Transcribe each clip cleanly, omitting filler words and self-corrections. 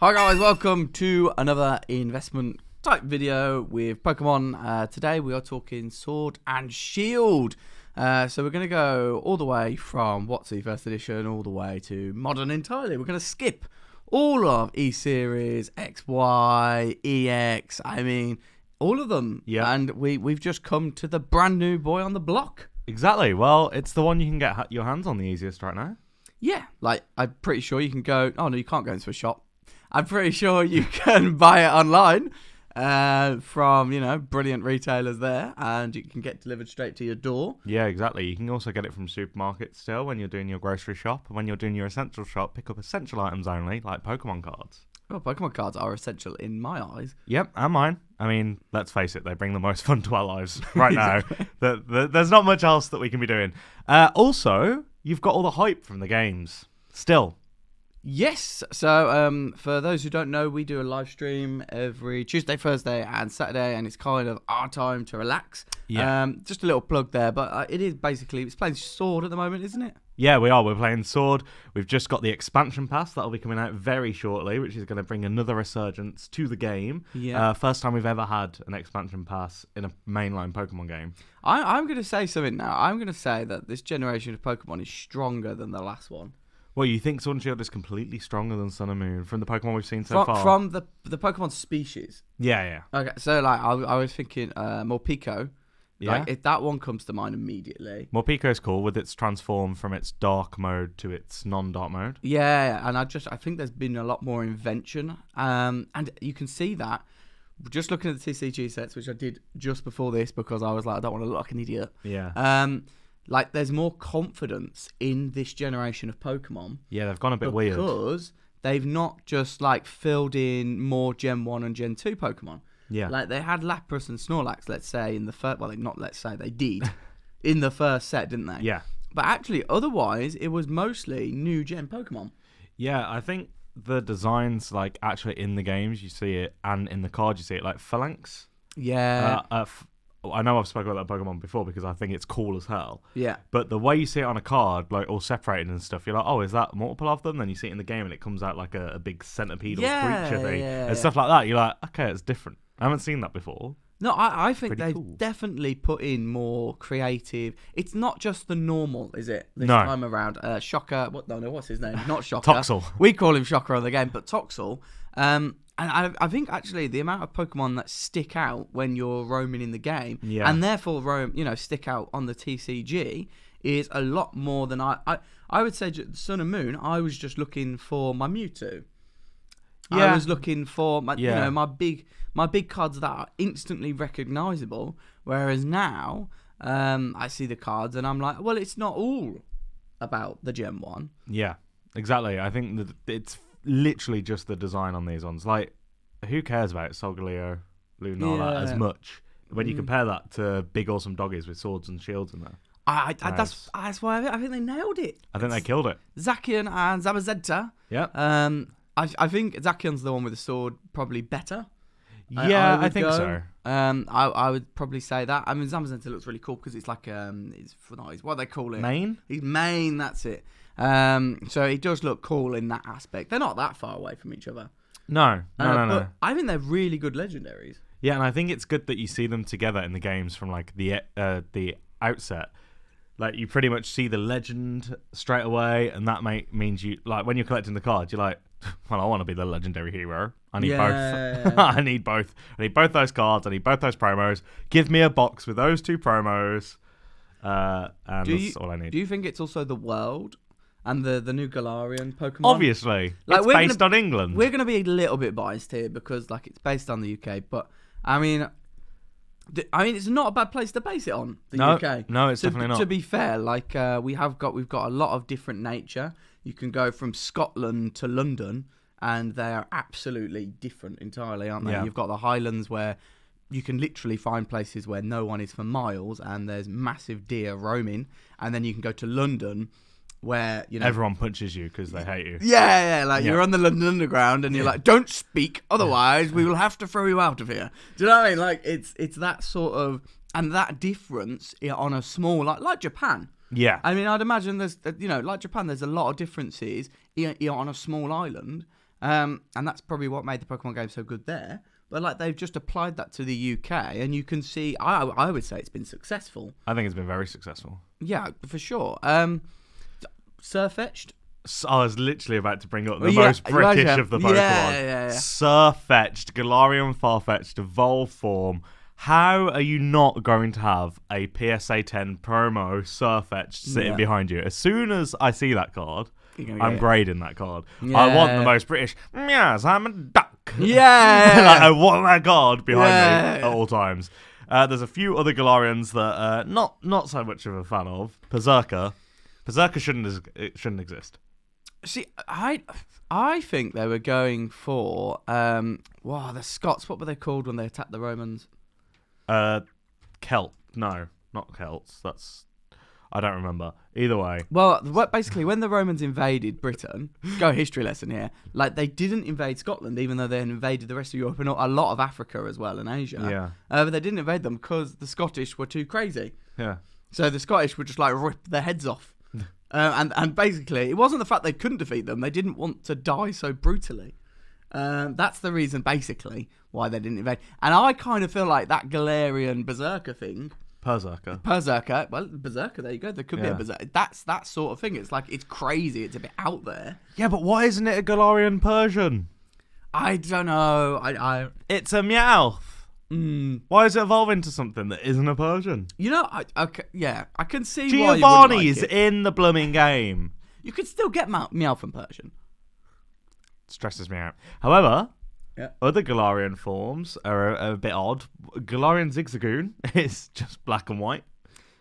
Hi guys, welcome to another investment type video with Pokemon. Today we are talking Sword and Shield. So we're going to go all the way from WotC First Edition all the way to Modern entirely. We're going to skip all of E-Series, XY, EX, all of them. Yeah. And we've just come to the brand new boy on the block. Exactly. Well, it's the one you can get your hands on the easiest right now. Yeah, like I'm pretty sure you can go... Oh no, you can't go into a shop. I'm pretty sure you can buy it online from, brilliant retailers there, and you can get delivered straight to your door. Yeah, exactly. You can also get it from supermarkets still when you're doing your grocery shop. When you're doing your essential shop, pick up essential items only, like Pokemon cards. Well, Pokemon cards are essential in my eyes. Yep, and mine. I mean, let's face it, they bring the most fun to our lives right now. There's not much else that we can be doing. Also, you've got all the hype from the games. Still. Yes, so for those who don't know, we do a live stream every Tuesday, Thursday and Saturday, and it's kind of our time to relax. Yeah. Just a little plug there, but it's playing Sword at the moment, isn't it? Yeah, we are. We're playing Sword. We've just got the expansion pass that'll be coming out very shortly, which is going to bring another resurgence to the game. Yeah. First time we've ever had an expansion pass in a mainline Pokemon game. I'm going to say something now. I'm going to say that this generation of Pokemon is stronger than the last one. Well, you think Sword and Shield is completely stronger than Sun and Moon from the Pokemon we've seen so far? From the Pokemon species. Yeah. Okay, so like I was thinking Morpeko. Yeah. Like, if that one comes to mind immediately. Morpeko is cool with its transform from its dark mode to its non-dark mode. Yeah, and I think there's been a lot more invention. And you can see that just looking at the TCG sets, which I did just before this because I was like, I don't want to look like an idiot. Yeah. Like, there's more confidence in this generation of Pokemon. Yeah, they've gone a bit weird. Because they've not just, like, filled in more Gen 1 and Gen 2 Pokemon. Yeah. Like, they had Lapras and Snorlax, let's say, in the first... Well, not let's say, they did. In the first set, didn't they? Yeah. But actually, otherwise, it was mostly new Gen Pokemon. Yeah, I think the designs, like, actually in the games, you see it, and in the card, you see it, like, Phalanx. Yeah. I know I've spoken about that Pokemon before because I think it's cool as hell. Yeah. But the way you see it on a card, like all separated and stuff, you're like, oh, is that multiple of them? Then you see it in the game and it comes out like a big centipedal creature thing and stuff like that. You're like, okay, it's different. I haven't seen that before. No, I think Pretty they've cool. definitely put in more creative. It's not just the normal, is it? This No. time around, Shocker. What's his name? Not Shocker. Toxel. We call him Shocker on the game, but Toxel. And I think actually the amount of Pokemon that stick out when you're roaming in the game, Yeah. and therefore stick out on the TCG is a lot more than I would say. Sun and Moon, I was just looking for my Mewtwo. Yeah. I was looking for my Yeah. my big cards that are instantly recognizable. Whereas now, I see the cards and I'm like, well, it's not all about the Gen 1. Yeah, exactly. I think that it's literally just the design on these ones. Like, who cares about Solgaleo, Lunala as much when you compare that to big awesome doggies with swords and shields in there? That's why I think they nailed it. I think they killed it. Zacian and Zamazenta. Yeah. I think Zacian's the one with the sword, probably better. Yeah, I would think go. so. I would probably say that. I mean, Zamazenta looks really cool because it's like it's what do they call it? Main? He's main. That's it. So he does look cool in that aspect. They're not that far away from each other. No. But I think they're really good legendaries. Yeah, and I think it's good that you see them together in the games from like the outset. Like, you pretty much see the legend straight away, and that means you, like, when you're collecting the cards, you're like, well, I want to be the legendary hero. I need both. I need both. I need both those cards. I need both those promos. Give me a box with those two promos, and that's all I need. Do you think it's also the world and the new Galarian Pokemon? Obviously, Like, it's based on England. We're going to be a little bit biased here because, like, it's based on the UK, but I mean, it's not a bad place to base it on. The UK. No, it's definitely not. To be fair, like we've got a lot of different nature. You can go from Scotland to London, and they are absolutely different entirely, aren't they? Yeah. You've got the Highlands where you can literally find places where no one is for miles, and there's massive deer roaming, and then you can go to London, where everyone punches you because they hate you. You're on the London Underground and you're like, don't speak, otherwise we will have to throw you out of here. Do you know what I mean? Like, it's that sort of, and that difference on a small, like Japan. Yeah. I mean, I'd imagine there's, like Japan, there's a lot of differences on a small island. And that's probably what made the Pokemon game so good there. But like they've just applied that to the UK, and you can see, I would say it's been successful. I think it's been very successful. Yeah, for sure. Surfetched. So I was literally about to bring up the most British of the Pokemon. Yeah. Surfetched, Galarian Farfetch'd, Evolve Form. How are you not going to have a PSA 10 promo Surfetch'd sitting behind you? As soon as I see that card, I'm grading that card. Yeah. I want the most British. Yes, I'm a duck. Yeah. Like, I want that card behind me at all times. There's a few other Galarians that not so much of a fan of. Berserker shouldn't exist. See, I think they were going for the Scots. What were they called when they attacked the Romans? Celt. No, not Celts. I don't remember. Either way. Well, basically, when the Romans invaded Britain, go history lesson here. Like they didn't invade Scotland, even though they invaded the rest of Europe and a lot of Africa as well and Asia. Yeah. But they didn't invade them because the Scottish were too crazy. Yeah. So the Scottish would just like rip their heads off. And basically, it wasn't the fact they couldn't defeat them; they didn't want to die so brutally. That's the reason, basically, why they didn't invade. And I kind of feel like that Galarian Berserker thing. Berserker. Well, Berserker. There you go. There could be a Berserker. That's that sort of thing. It's like it's crazy. It's a bit out there. Yeah, but why isn't it a Galarian Persian? I don't know. It's a Meowth. Why is it evolve into something that isn't a Persian? You know, I can see Giovanni's why you wouldn't like it. in the blooming game. You could still get Meowth from Persian. Stresses me out. However, other Galarian forms are a bit odd. Galarian Zigzagoon is just black and white.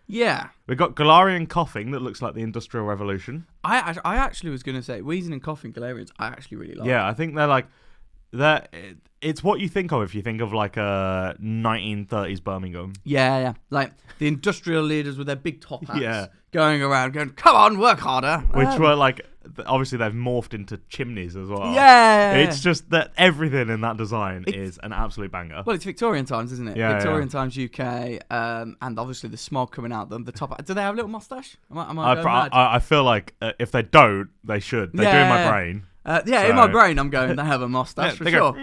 Yeah. We've got Galarian Coughing that looks like the Industrial Revolution. I actually was going to say, Wheezing and Coughing Galarians, I actually really like. Yeah, I think they're like... It's what you think of if you think of like a 1930s Birmingham. Yeah. Like the industrial leaders with their big top hats going around going, come on, work harder. Which were like, obviously they've morphed into chimneys as well. Yeah. It's just that everything in that design is an absolute banger. Well, it's Victorian times, isn't it? Yeah, Victorian times UK, and obviously the smog coming out them. The top. Do they have a little mustache? Am I going mad? I feel like if they don't, they should. They do in my brain. In my brain, I'm going, they have a mustache for sure.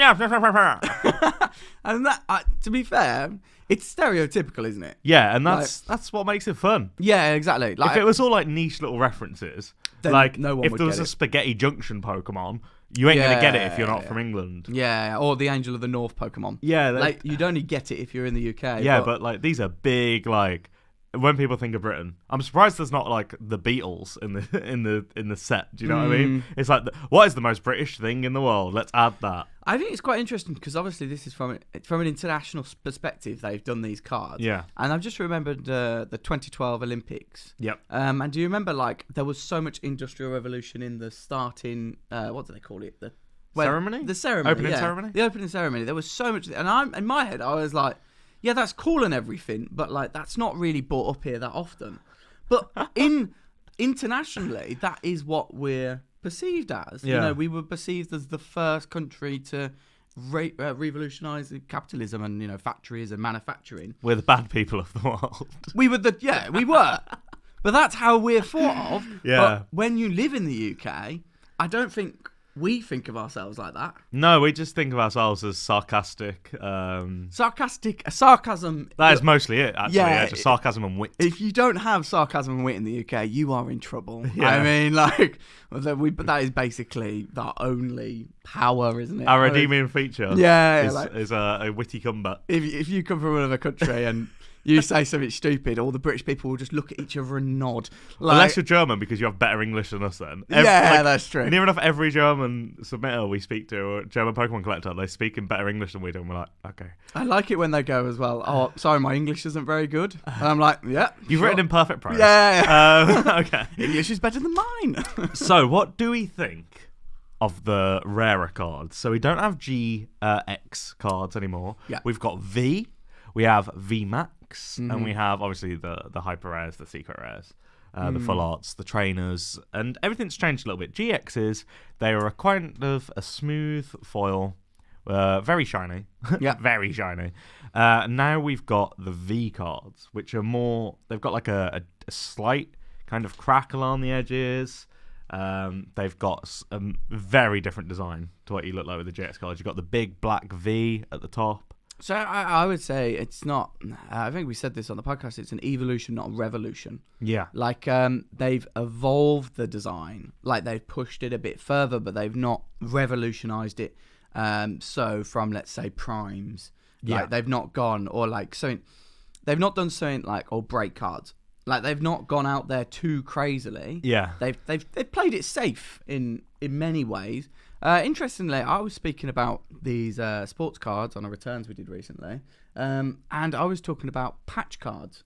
And that, to be fair, it's stereotypical, isn't it? Yeah, and that's what makes it fun. Yeah, exactly. Like, if it was all like niche little references, like no one if would there was get a Spaghetti Junction Pokemon, you ain't gonna get it if you're not from England. Yeah, or the Angel of the North Pokemon. Yeah, like you'd only get it if you're in the UK. Yeah, but like these are big like. When people think of Britain, I'm surprised there's not like the Beatles in the set. Do you know what I mean? It's like, what is the most British thing in the world? Let's add that. I think it's quite interesting because obviously this is from an international perspective. They've done these cards. Yeah. And I've just remembered the 2012 Olympics. Yep. And do you remember like there was so much industrial revolution in the starting? What do they call it? Ceremony. The ceremony. Opening ceremony. The opening ceremony. There was so much, and in my head I was like, yeah, that's cool and everything, but like that's not really brought up here that often. But internationally, that is what we're perceived as. Yeah. You know, we were perceived as the first country to revolutionise capitalism and factories and manufacturing. We're the bad people of the world. We were we were. But that's how we're thought of. Yeah. But when you live in the UK, I don't think we think of ourselves like that. No, we just think of ourselves as sarcastic. Sarcasm. That is mostly it, actually. Yeah, just sarcasm and wit. If you don't have sarcasm and wit in the UK, you are in trouble. Yeah. I mean, like, but that is basically our only power, isn't it? Our redeeming feature is a witty comeback. If you come from another country and you say something stupid, all the British people will just look at each other and nod. Like, unless you're German, because you have better English than us then. That's true. Near enough every German submitter we speak to, or German Pokemon collector, they speak in better English than we do, and we're like, okay. I like it when they go as well, oh, sorry, my English isn't very good. And I'm like, yeah. You've written in perfect prose. Yeah. Okay. English is better than mine. So, what do we think of the rarer cards? So, we don't have GX cards anymore. Yeah. We've got V. We have VMAX. And we have obviously the hyper rares, the secret rares, the full arts, the trainers, and everything's changed a little bit. GXs, they are a kind of a smooth foil, very shiny, very shiny. Now we've got the V cards, which are more. They've got like a slight kind of crackle on the edges. They've got a very different design to what you look like with the GX cards. You've got the big black V at the top. So I would say it's not. I think we said this on the podcast. It's an evolution, not a revolution. Yeah. Like they've evolved the design, like they've pushed it a bit further, but they've not revolutionized it. So from, let's say, primes, like they've not gone or like something. They've not done something like or break cards. Like they've not gone out there too crazily. Yeah. They've played it safe in many ways. Interestingly, I was speaking about these sports cards on a returns we did recently, and I was talking about patch cards.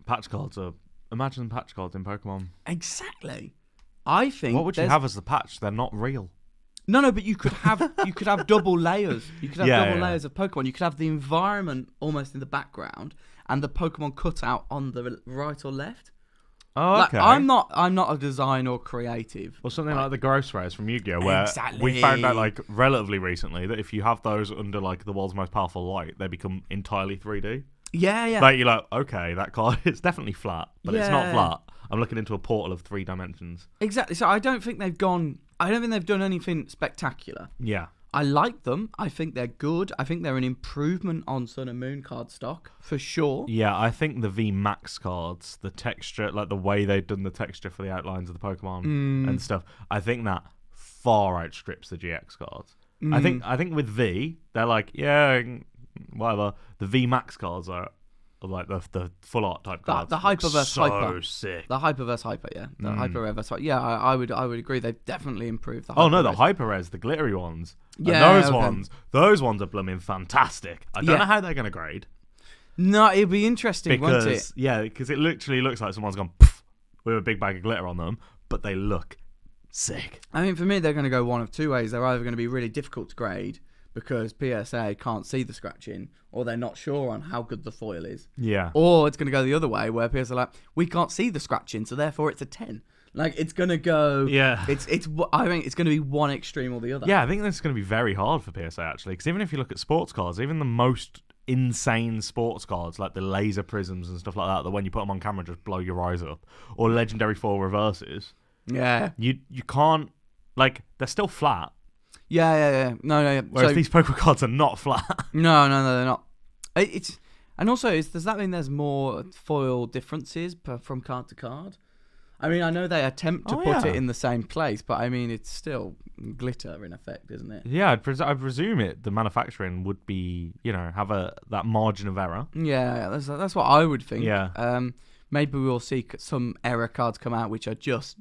Patch cards are... Imagine patch cards in Pokemon. Exactly. I think... What would you have as the patch? They're not real. No, but you could have double layers. You could have double layers of Pokemon. You could have the environment almost in the background and the Pokemon cut out on the right or left. Oh, okay. Like, I'm not a design or creative. Or something like the Gross Rares from Yu-Gi-Oh! Where Exactly. we found out like relatively recently that if you have those under like the world's most powerful light, they become entirely 3D. Yeah. Like you're like, okay, that card is definitely flat, but it's not Yeah. flat. I'm looking into a portal of 3 dimensions. Exactly. So I don't think they've done anything spectacular. Yeah. I like them. I think they're good. I think they're an improvement on Sun and Moon card stock, for sure. Yeah, I think the V Max cards, the texture, like the way they've done the texture for the outlines of the Pokemon and stuff, I think that far outstrips the GX cards. I think with V, they're like, yeah, whatever. The V Max cards are like the full art type cards. The Hyperverse Hyper. So sick. The Hyperverse Hyper, yeah. The Hyperverse Hyper. Yeah, I would agree. They've definitely improved the Oh no, the Hyperverse. Hyper Res, the glittery ones. And Yeah, those okay. those ones are blooming fantastic. I don't Yeah. know how they're gonna grade No, it'd be interesting, wouldn't it? because it literally looks like someone's gone poof, with a big bag of glitter on them, but they look sick. I mean, for me, they're going to go one of two ways. They're either going to be really difficult to grade because PSA can't see the scratching, or they're not sure on how good the foil is. Yeah. Or it's going to go the other way, where PSA are like, we can't see the scratching, so therefore it's a 10. Like, it's going to go... Yeah. I think it's going to be one extreme or the other. Yeah, I think this is going to be very hard for PSA actually, because even if you look at sports cards, even the most insane sports cards like the laser prisms and stuff like that when you put them on camera just blow your eyes up, or legendary foil reverses, Yeah. you can't, like, they're still flat. Yeah. No. Whereas these Pokemon cards are not flat. No, they're not. And also, does that mean there's more foil differences from card to card? I mean, I know they attempt to put it in the same place, but I mean, it's still glitter in effect, isn't it? Yeah, I presume the manufacturing would be, have that margin of error. Yeah, that's what I would think. Yeah. Maybe we'll see some error cards come out which are just,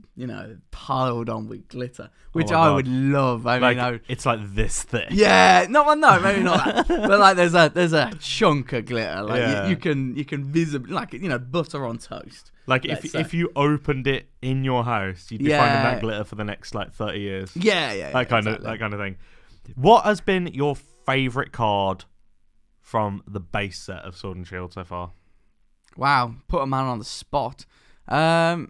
piled on with glitter, which my I God. would love. I mean, it's like this thick. yeah, no, maybe not that. But like, there's a chunk of glitter, like Yeah. you can visibly, like, butter on toast. Like if you opened it in your house, you'd be finding that glitter for the next like 30 years. Yeah, that kind of thing. What has been your favourite card from the base set of Sword and Shield so far? Wow, put a man on the spot. I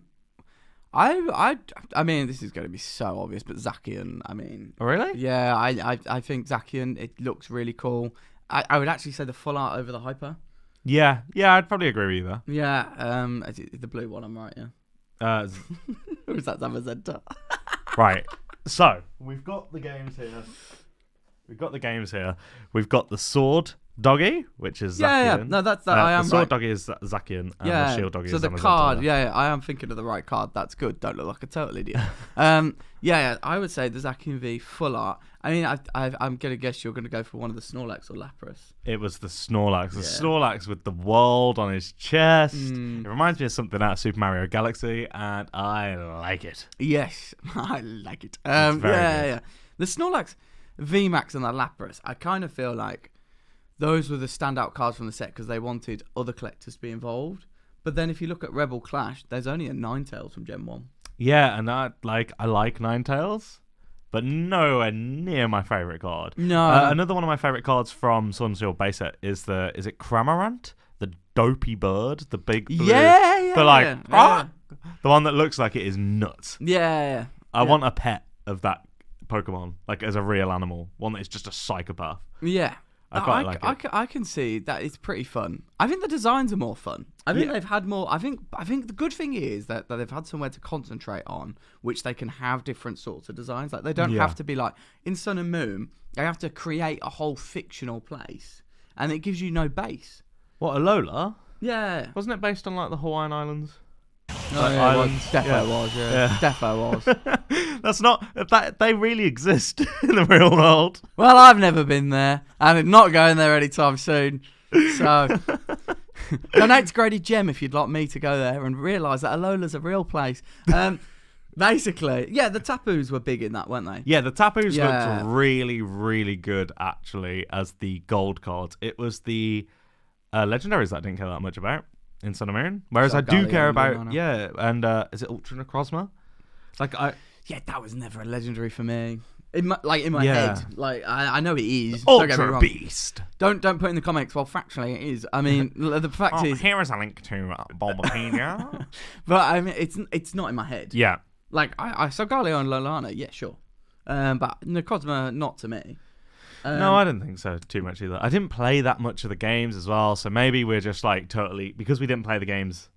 mean, this is going to be so obvious, but Zacian. I mean, Oh, really? yeah, I think Zacian. It looks really cool. I would actually say the full art over the hyper. Yeah, I'd probably agree with you there. Yeah, the blue one. I'm right. Yeah. Or is that Zamazenta? Right. So we've got the games here. We've got the Sword Doggy, which is Zacian. Yeah. No, that's that. I am the Sword right. Doggy is Zacian, and Yeah. the Shield Doggy So is the Zamazenta. card. Yeah, I am thinking of the right card. That's good. Don't look like a total idiot. Yeah. I would say the Zacian V full art. I mean, I'm gonna guess you're gonna go for one of the Snorlax or Lapras. It was the Snorlax. The Yeah. Snorlax with the world on his chest. Mm. It reminds me of something out of Super Mario Galaxy, and I like it. Yes, I like it. It's very good. Yeah. The Snorlax, VMAX, and the Lapras. I kind of feel like those were the standout cards from the set because they wanted other collectors to be involved. But then if you look at Rebel Clash, there's only a Ninetales from Gen 1. Yeah, and I like Ninetales, but nowhere near my favourite card. No. Another one of my favourite cards from Sword and Shield base set is it Cramorant? The dopey bird, the big blue. Yeah. The one that looks like it is nuts. Yeah. I want a pet of that Pokemon, like as a real animal, one that is just a psychopath. Yeah. I quite like it. I can see that it's pretty fun. I think the designs are more fun. I think Yeah. they've had more. I think the good thing is that they've had somewhere to concentrate on, which they can have different sorts of designs. Like they don't Yeah. have to be like in Sun and Moon. They have to create a whole fictional place, and it gives you no base. What, Alola? Yeah. Wasn't it based on like the Hawaiian Islands? Oh, Like yeah, islands? Defo Yeah. was. Yeah. Yeah. Defo was. That's not that they really exist in the real world. Well, I've never been there, and I'm not going there anytime soon. So, donate to Grady Gem if you'd like me to go there and realise that Alola's a real place. Basically, yeah, the Tapus were big in that, weren't they? Yeah, the Tapus Yeah. looked really, really good actually as the gold cards. It was the legendaries that I didn't care that much about in Sun and Moon, whereas So I do Galio care and about Lunana. and is it Ultra Necrozma? Like Yeah, that was never a legendary for me. In my Yeah. head, like I know it is. Don't get me Ultra wrong. Beast. Don't put in the comments. Well, factually, it is. I mean, the fact is, here is a link to Bulbapedia. but I mean, it's not in my head. Yeah. Like I saw Galio and Lolana, yeah, sure, but Necrozma, not to me. No, I didn't think so too much either. I didn't play that much of the games as well, so maybe we're just like totally because we didn't play the games.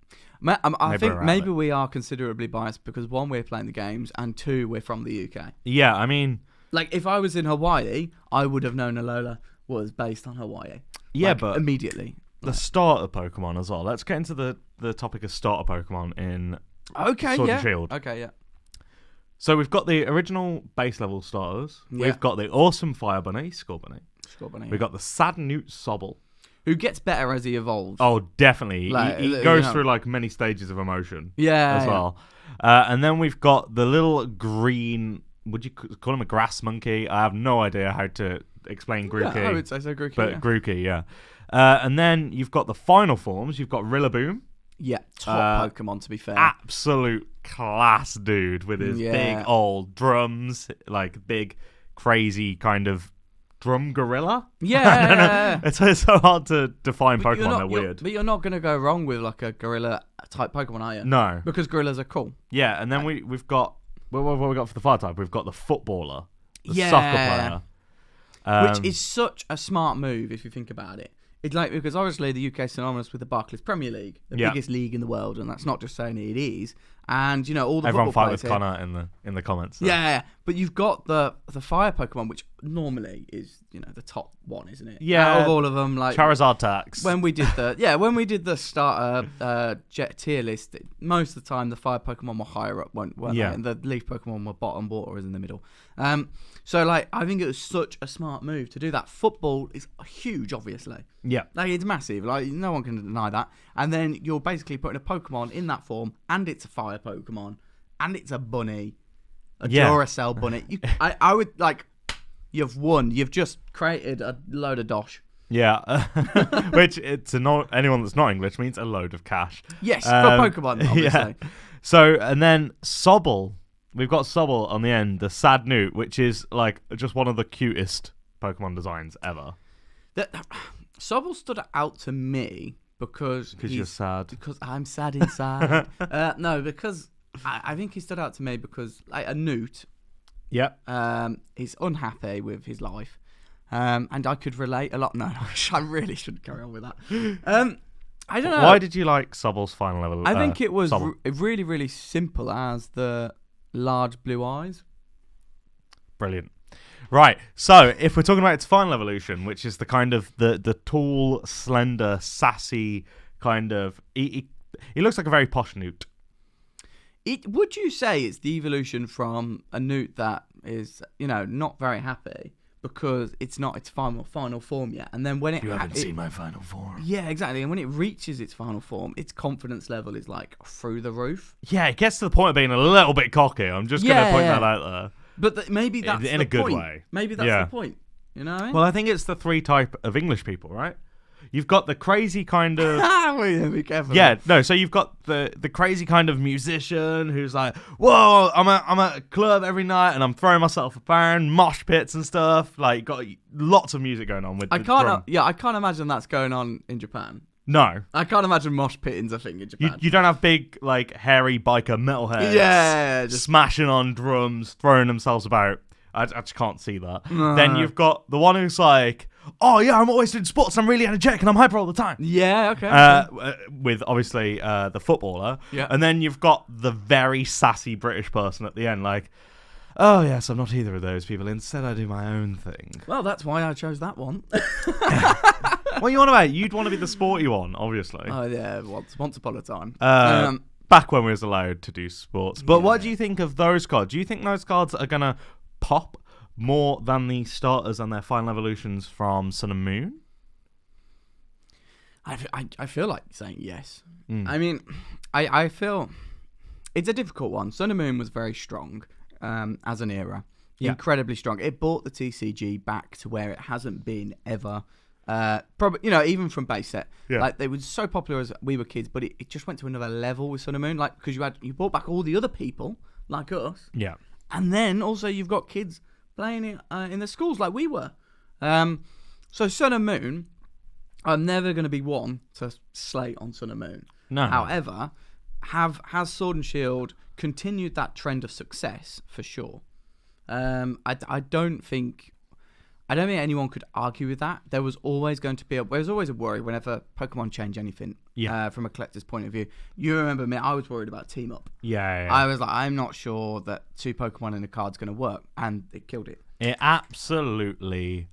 I Maybe think we're out maybe of we are considerably biased because one, we're playing the games, and two, we're from the UK. Yeah, I mean, Like if I was in Hawaii, I would have known Alola was based on Hawaii. yeah, Like, but immediately. the starter Pokemon as well. Let's get into the topic of starter Pokemon in Okay, Sword yeah. and Shield. Okay, yeah. So we've got the original base level starters. Yeah. We've got the awesome Fire Bunny, Scorbunny. Scorbunny, We've got the sad Newt Sobble. who gets better as he evolves. Oh, definitely. Like, he you goes know. through like many stages of emotion yeah, as well. And then we've got the little green. Would you call him a grass monkey? I have no idea how to explain Grookey. Yeah, I would say so, Grookey. But yeah. Grookey, yeah. And then you've got the final forms. You've got Rillaboom. Yeah, top Pokemon to be fair. Absolute class dude with his Yeah. big old drums, like big, crazy kind of drum gorilla. Yeah, I don't know. yeah. It's so hard to define But Pokemon. They're weird. But you're not going to go wrong with like a gorilla type Pokemon, are you? No. Because gorillas are cool. Yeah, and then we've got what have we got for the fire type? We've got the footballer, the Yeah. soccer player, Which is such a smart move if you think about it. It's like, because obviously the UK is synonymous with the Barclays Premier League, the Yeah. biggest league in the world, and that's not just saying it is. And you know all the everyone football fight with players here- Connor in the comments. So. Yeah, but you've got the fire Pokemon, which normally is the top one, isn't it? Yeah. Out of all of them, like Charizard tax. when we did the starter jet tier list, most of the time the fire Pokemon were higher up, weren't Yeah. they? And the leaf Pokemon were bottom, water was in the middle. So like I think it was such a smart move to do that. Football is huge, obviously. Yeah. Like it's massive. Like no one can deny that. And then you're basically putting a Pokemon in that form, and it's a fire Pokemon, and it's a bunny, a Yeah. Duracell bunny. I would like. You've won. You've just created a load of dosh. Yeah, which to not anyone that's not English means a load of cash. Yes, for Pokemon, obviously. Yeah. So and then Sobble, we've got Sobble on the end, the sad Newt, which is like just one of the cutest Pokemon designs ever. Sobble stood out to me because You're sad. Because I'm sad inside. No, because I think he stood out to me because like a Newt. Yep. He's unhappy with his life, and I could relate a lot. No, I really shouldn't carry on with that. I don't know. Why did you like Sobble's final level? I think it was Sobble? really, really simple as the large blue eyes. Brilliant. Right, so if we're talking about its final evolution, which is the kind of the tall, slender, sassy kind of, he looks like a very posh Newt. Would you say it's the evolution from a Newt that is, not very happy because it's not its final form yet, and then when it my final form. yeah, exactly, and when it reaches its final form, its confidence level is like through the roof. Yeah, it gets to the point of being a little bit cocky. I'm just going to point that out there. But maybe that's In the a good point. way. Maybe that's Yeah. the point. You know what I mean? Well, I think it's the three type of English people, right? You've got the crazy kind of... Be careful. Yeah, no, so you've got the crazy kind of musician who's like, whoa, I'm at a club every night and I'm throwing myself around, mosh pits and stuff. Like, got lots of music going on with I the can't. drum. I can't imagine that's going on in Japan. No. I can't imagine mosh pitting's a thing in Japan. You don't have big, like, hairy biker metalheads Yeah, just smashing on drums, throwing themselves about. I just can't see that. No. Then you've got the one who's like, oh yeah, I'm always doing sports. I'm really energetic and I'm hyper all the time. Yeah, okay. With obviously the footballer. Yeah. And then you've got the very sassy British person at the end, like, oh yes, I'm not either of those people. Instead, I do my own thing. Well, that's why I chose that one. What you want about? You'd want to be the sporty one, obviously. Oh yeah, once upon a time. Back when we was allowed to do sports. But Yeah. what do you think of those cards? Do you think those cards are gonna pop more than the starters and their final evolutions from Sun and Moon? I feel like saying yes. Mm. I mean, I feel it's a difficult one. Sun and Moon was very strong as an era. Yeah. Incredibly strong. It brought the TCG back to where it hasn't been ever. Probably, even from base set, Yeah. like they were so popular as we were kids, but it just went to another level with Sun and Moon, like because you brought back all the other people like us, Yeah. and then also you've got kids playing it in the schools like we were. So Sun and Moon are never going to be one to slate on Sun and Moon. No. However, has Sword and Shield continued that trend of success for sure? I don't think anyone could argue with that. There was always going to be there was always a worry whenever Pokemon change anything. Yeah. From a collector's point of view, you remember me. I was worried about Team Up. Yeah. I was like, I'm not sure that 2 Pokemon in a card's going to work, and it killed it. It absolutely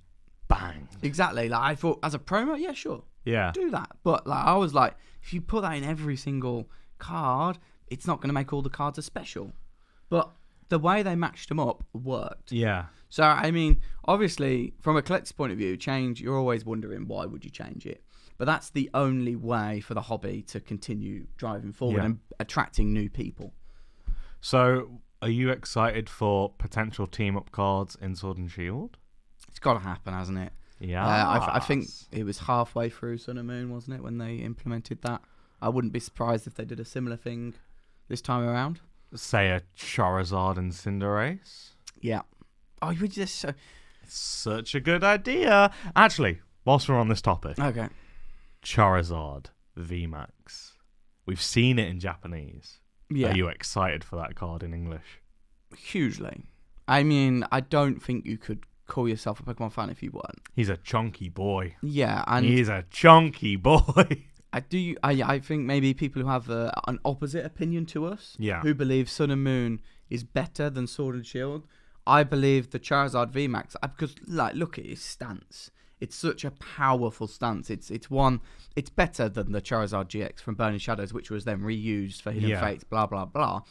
banged. Exactly. Like I thought, as a promo, yeah, sure, Yeah. do that. But like I was like, if you put that in every single card, it's not going to make all the cards as special. But the way they matched them up worked. Yeah. So, I mean, obviously, from a collector's point of view, change, you're always wondering why would you change it. But that's the only way for the hobby to continue driving forward Yeah. and attracting new people. So, are you excited for potential team-up cards in Sword and Shield? It's got to happen, hasn't it? Yeah. I think it was halfway through Sun and Moon, wasn't it, when they implemented that? I wouldn't be surprised if they did a similar thing this time around. Say a Charizard and Cinderace. Yeah. Oh, you just so... Such a good idea. Actually, whilst we're on this topic, Okay. Charizard VMAX. We've seen it in Japanese. Yeah. Are you excited for that card in English? Hugely. I mean, I don't think you could call yourself a Pokemon fan if you weren't. He's a chunky boy. Yeah, and He's a chunky boy. I think maybe people who have an opposite opinion to us, Yeah. who believe Sun and Moon is better than Sword and Shield, I believe the Charizard VMAX, because look at his stance. It's such a powerful stance. It's better than the Charizard GX from Burning Shadows, which was then reused for Hidden Fates, blah blah blah.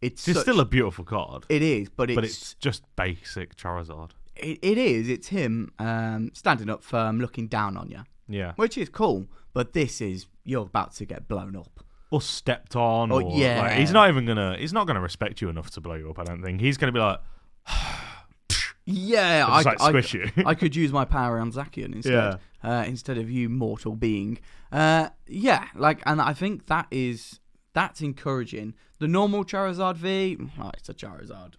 It's still a beautiful card. It is, but it's just basic Charizard. It is. It's him standing up firm, looking down on you. Yeah. Which is cool, but this is, you're about to get blown up. Or stepped on. Oh, or, yeah. Like, he's not gonna respect you enough to blow you up, I don't think. He's gonna be like, Yeah, squish you. I could use my power on Zacian instead, instead of you mortal being. And I think that's encouraging. The normal Charizard V, it's a Charizard.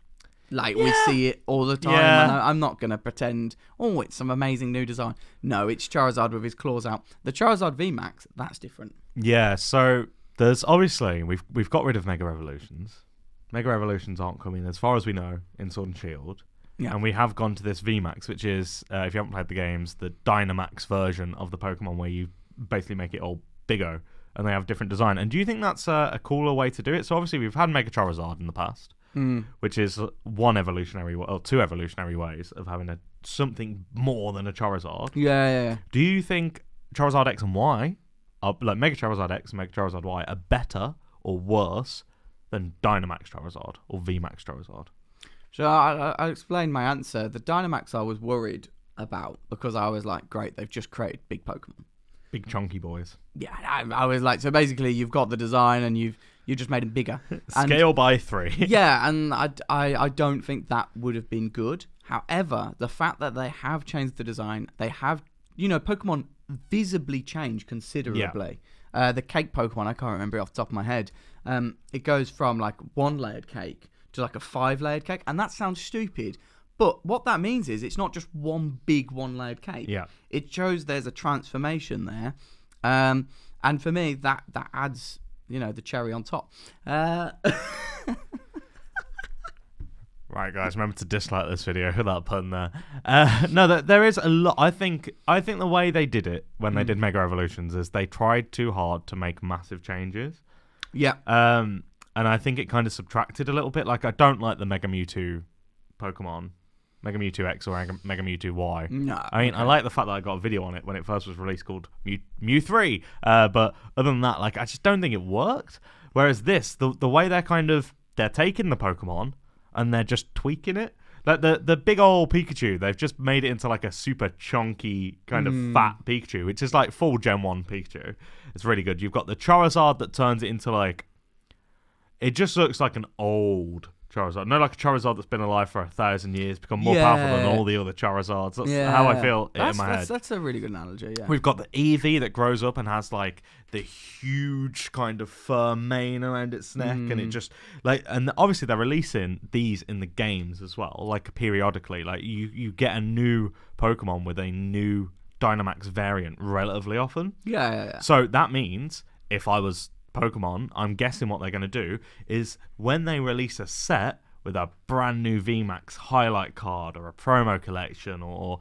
We see it all the time. Yeah. And I'm not going to pretend, it's some amazing new design. No, it's Charizard with his claws out. The Charizard VMAX, that's different. Yeah, so there's obviously, we've got rid of Mega Evolutions. Mega Evolutions aren't coming, as far as we know, in Sword and Shield. Yeah. And we have gone to this VMAX, which is, if you haven't played the games, the Dynamax version of the Pokemon where you basically make it all bigger and they have different design. And do you think that's a cooler way to do it? So obviously we've had Mega Charizard in the past. Which is two evolutionary ways of having something more than a Charizard. Yeah. Do you think Charizard X and Y, Mega Charizard X and Mega Charizard Y, are better or worse than Dynamax Charizard or VMAX Charizard? So I'll explain my answer. The Dynamax I was worried about because I was like, great, they've just created big Pokemon. Big chunky boys. Yeah, I was like, so basically you've got the design and you've just made them bigger. Scale by 3. Yeah, and I don't think that would have been good. However, the fact that they have changed the design, they have, Pokemon visibly changed considerably. Yeah. The cake Pokemon, I can't remember it off the top of my head. It goes from like 1-layered cake to like a 5-layered cake, and that sounds stupid. But what that means is it's not just one big 1-layered cake. Yeah. It shows there's a transformation there. And for me, that adds, the cherry on top. Right, guys, remember to dislike this video for that pun there. No, there is a lot. I think the way they did it when they did Mega Evolutions is they tried too hard to make massive changes. Yeah. And I think it kind of subtracted a little bit. Like, I don't like the Mega Mewtwo Pokemon, Mega Mewtwo X or Mega Mewtwo Y. No. I mean, I like the fact that I got a video on it when it first was released called Mew 3. But other than that, like, I just don't think it worked. Whereas this, the way they're taking the Pokemon and they're just tweaking it. Like the big old Pikachu, they've just made it into like a super chunky kind of fat Pikachu, which is like full Gen 1 Pikachu. It's really good. You've got the Charizard that turns it into like... It just looks like an old Charizard. No, like a Charizard that's been alive for 1,000 years, become more powerful than all the other Charizards. That's how I feel in my head. That's a really good analogy, yeah. We've got the Eevee that grows up and has like the huge kind of fur mane around its neck, and it just like, and obviously they're releasing these in the games as well, like periodically. Like you get a new Pokemon with a new Dynamax variant relatively often. Yeah. So that means if I was Pokemon, I'm guessing what they're going to do is when they release a set with a brand new VMAX highlight card or a promo collection or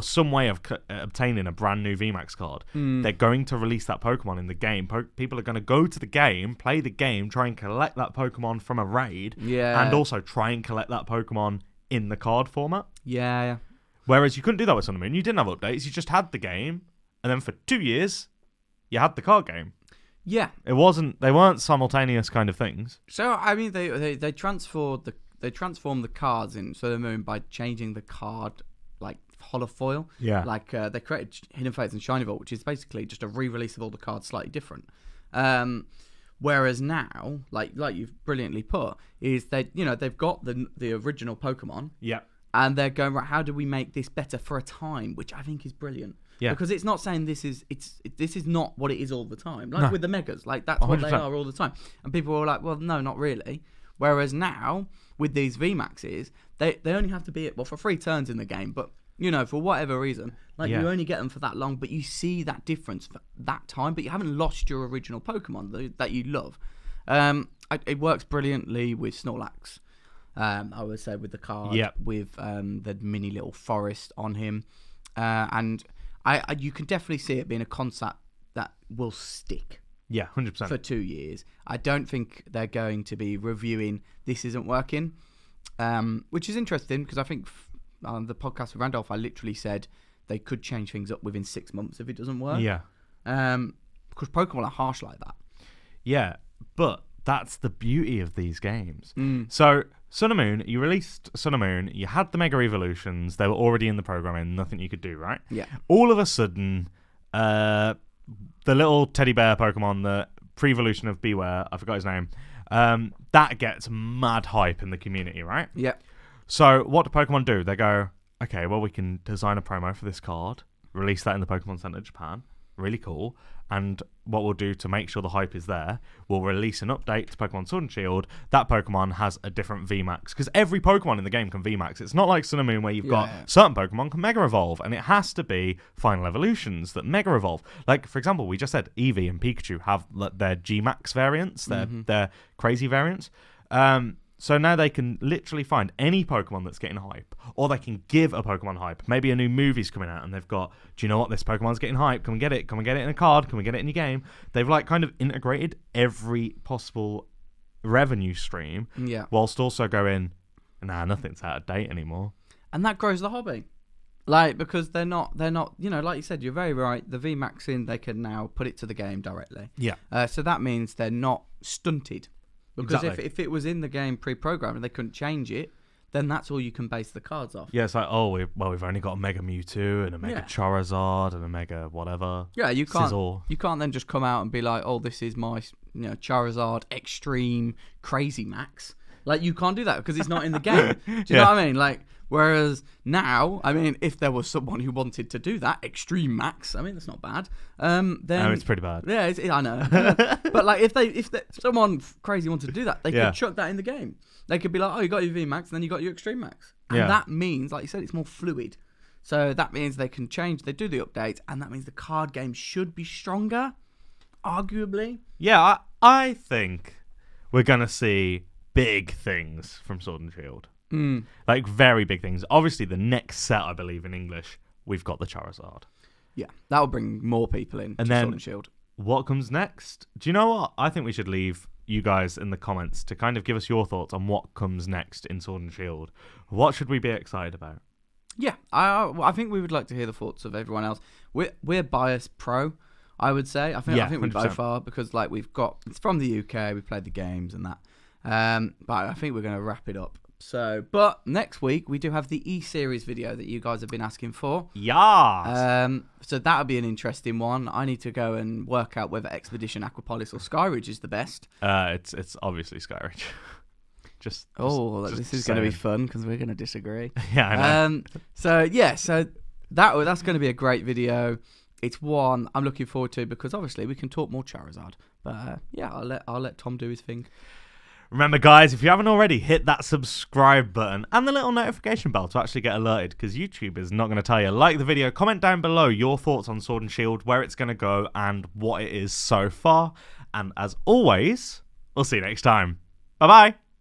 some way of obtaining a brand new VMAX card, they're going to release that Pokemon in the game. People are going to go to the game, play the game, try and collect that Pokemon from a raid, and also try and collect that Pokemon in the card format. Yeah. Whereas you couldn't do that with Sun and Moon. You didn't have updates. You just had the game, and then for 2 years, you had the card game. Yeah. They weren't simultaneous kind of things. So I mean, they transformed the cards in Sun and Moon by changing the card like holofoil. Yeah. Like they created Hidden Fates and Shiny Vault, which is basically just a re-release of all the cards slightly different. Whereas now, like you've brilliantly put, is they've got the original Pokemon. Yeah. And they're going, right, how do we make this better for a time? Which I think is brilliant. Yeah. Because it's not saying this is not what it is all the time. Like with the Megas, like that's 100%. What they are all the time. And people were like, well, no, not really. Whereas now with these VMAXs, they only have to be for 3 turns in the game, but for whatever reason, you only get them for that long, but you see that difference for that time, but you haven't lost your original Pokemon that you love. It works brilliantly with Snorlax. I would say with the card, with the mini little forest on him, and you can definitely see it being a concept that will stick. Yeah, 100%. For 2 years. I don't think they're going to be reviewing this isn't working, which is interesting because I think on the podcast with Randolph, I literally said they could change things up within 6 months if it doesn't work. Yeah. Because Pokemon are harsh like that. Yeah, but that's the beauty of these games. So Sun and Moon, you released Sun and Moon, you had the Mega Evolutions, they were already in the programming, nothing you could do, right? Yeah. All of a sudden, the little teddy bear Pokemon, the pre-evolution of Beware, I forgot his name, that gets mad hype in the community, right? Yeah. So what do Pokemon do? They go, okay, well, we can design a promo for this card, release that in the Pokemon Center Japan, really cool. And what we'll do to make sure the hype is there, we'll release an update to Pokemon Sword and Shield. That Pokemon has a different VMAX. Because every Pokemon in the game can VMAX. It's not like Sun and Moon where you've got certain Pokemon can Mega Evolve. And it has to be Final Evolutions that Mega Evolve. Like, for example, we just said Eevee and Pikachu have their G-Max variants, their crazy variants. So now they can literally find any Pokemon that's getting hype, or they can give a Pokemon hype. Maybe a new movie's coming out and they've got, do you know what, this Pokemon's getting hype, can we get it? Can we get it in a card? Can we get it in your game? They've kind of integrated every possible revenue stream, whilst also going, nah, nothing's out of date anymore. And that grows the hobby. Because they're not, like you said, you're very right, the VMAXing, they can now put it to the game directly. Yeah. So that means they're not stunted. Because exactly. if it was in the game pre-programmed and they couldn't change it, then that's all you can base the cards off. Yeah, it's like, we've only got a Mega Mewtwo and a Mega Charizard and a Mega whatever. Yeah, you can't then just come out and be like, oh, this is my Charizard Extreme Crazy Max. You can't do that because it's not in the game. Do you know what I mean? Whereas now, if there was someone who wanted to do that, Extreme Max, that's not bad. Then no, it's pretty bad. Yeah, I know. But if someone crazy wanted to do that, they could chuck that in the game. They could be like, oh, you got your V Max, and then you got your Extreme Max, and that means, like you said, it's more fluid. So that means they can change. They do the updates, and that means the card game should be stronger, arguably. Yeah, I think we're gonna see big things from Sword and Shield. Like, very big things. Obviously, the next set, I believe, in English, we've got the Charizard. Yeah, that'll bring more people in And to then- Sword and Shield. What comes next? Do you know what? I think we should leave you guys in the comments to kind of give us your thoughts on what comes next in Sword and Shield. What should we be excited about? Yeah, I think we would like to hear the thoughts of everyone else. We're bias pro, I would say. I think we 100%. both are because like it's from the UK. We played the games and that. But I think we're going to wrap it up. So, but next week we do have the E-Series video that you guys have been asking for. Yeah. So that'll be an interesting one. I need to go and work out whether Expedition Aquapolis or Skyridge is the best. It's obviously Skyridge. Just this is going to be fun because we're going to disagree. Yeah, I know. So that's going to be a great video. It's one I'm looking forward to because obviously we can talk more Charizard. But I'll let Tom do his thing. Remember, guys, if you haven't already, hit that subscribe button and the little notification bell to actually get alerted, because YouTube is not going to tell you. Like the video, comment down below your thoughts on Sword and Shield, where it's going to go, and what it is so far. And as always, we'll see you next time. Bye-bye.